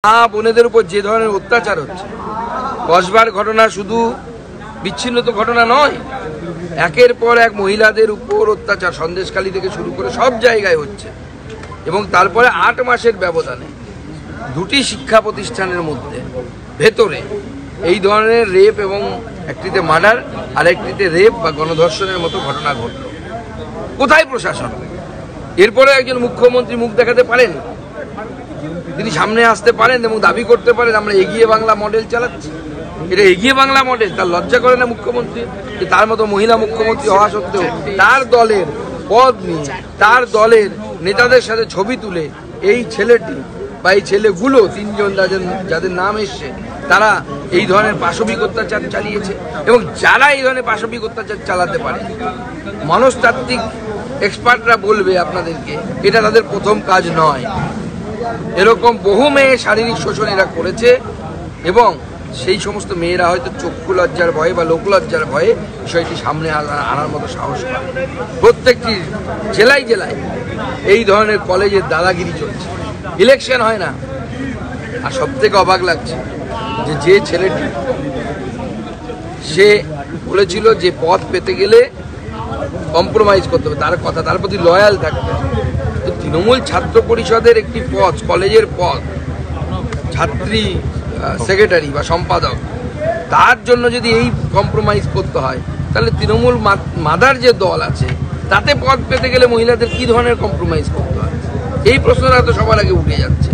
মা বোনেদের উপর যে ধরনের অত্যাচার হচ্ছে, কসবার ঘটনা শুধু বিচ্ছিন্ন তো ঘটনা নয়, একের পর এক মহিলাদের উপর অত্যাচার সন্দেশখালী থেকে শুরু করে সব জায়গায় হচ্ছে। এবং তারপরে ৮ মাসের ব্যবধানে দুটি শিক্ষা প্রতিষ্ঠানের মধ্যে ভেতরে এই ধরনের রেপ, এবং একটিতে মার্ডার আর একটিতে রেপ বা গণধর্ষণের মতো ঘটনা ঘটল। কোথায় প্রশাসন? এরপরে একজন মুখ্যমন্ত্রী মুখ দেখাতে পারেন, তিনি সামনে আসতে পারেন এবং দাবি করতে পারেন আমরা এগিয়ে বাংলা মডেল চালাচ্ছি। এটা এগিয়ে বাংলা মডেল? তার লজ্জা করে না মুখ্যমন্ত্রী? যে তার মতো মহিলা মুখ্যমন্ত্রী হওয়া সত্ত্বেও তার দলের পদ নিয়ে, তার দলের নেতাদের সাথে ছবি তুলে এই ছেলেটি বা এই ছেলেগুলো, 3 জন যাদের নাম এসছে, তারা এই ধরনের পাশবিক অত্যাচার চালিয়েছে। এবং যারা এই ধরনের পাশবিক অত্যাচার চালাতে পারে, মনস্তাত্ত্বিক এক্সপার্টরা বলবে আপনাদেরকে এটা তাদের প্রথম কাজ নয়। এরকম বহু মেয়ে শারীরিক শোষণ এরা করেছে, এবং সেই সমস্ত মেয়েরা হয়তো চক্ষু লজ্জার ভয়ে বা লোকলজ্জার ভয়ে বিষয়টি সামনে আনার মতো সাহস পায়। প্রত্যেকটি জেলায় জেলায় এই ধরনের কলেজের দাদাগিরি চলছে, ইলেকশন হয় না। আর সব থেকে অবাক লাগছে যে ছেলেটি সে বলেছিল যে পদ পেতে গেলে কম্প্রোমাইজ করতে হবে, তার কথা, তার প্রতি লয়াল থাকতে হবে। তো তৃণমূল ছাত্র পরিষদের একটি পদ, কলেজের পদ, ছাত্রী সেক্রেটারি বা সম্পাদক, তার জন্য যদি এই কম্প্রোমাইজ করতে হয়, তাহলে তৃণমূল মাদার যে দল আছে তাতে পদ পেতে গেলে মহিলাদের কি ধরনের কম্প্রোমাইজ করতে হয়? এই প্রশ্নটা তো সবার আগে উঠে যাচ্ছে।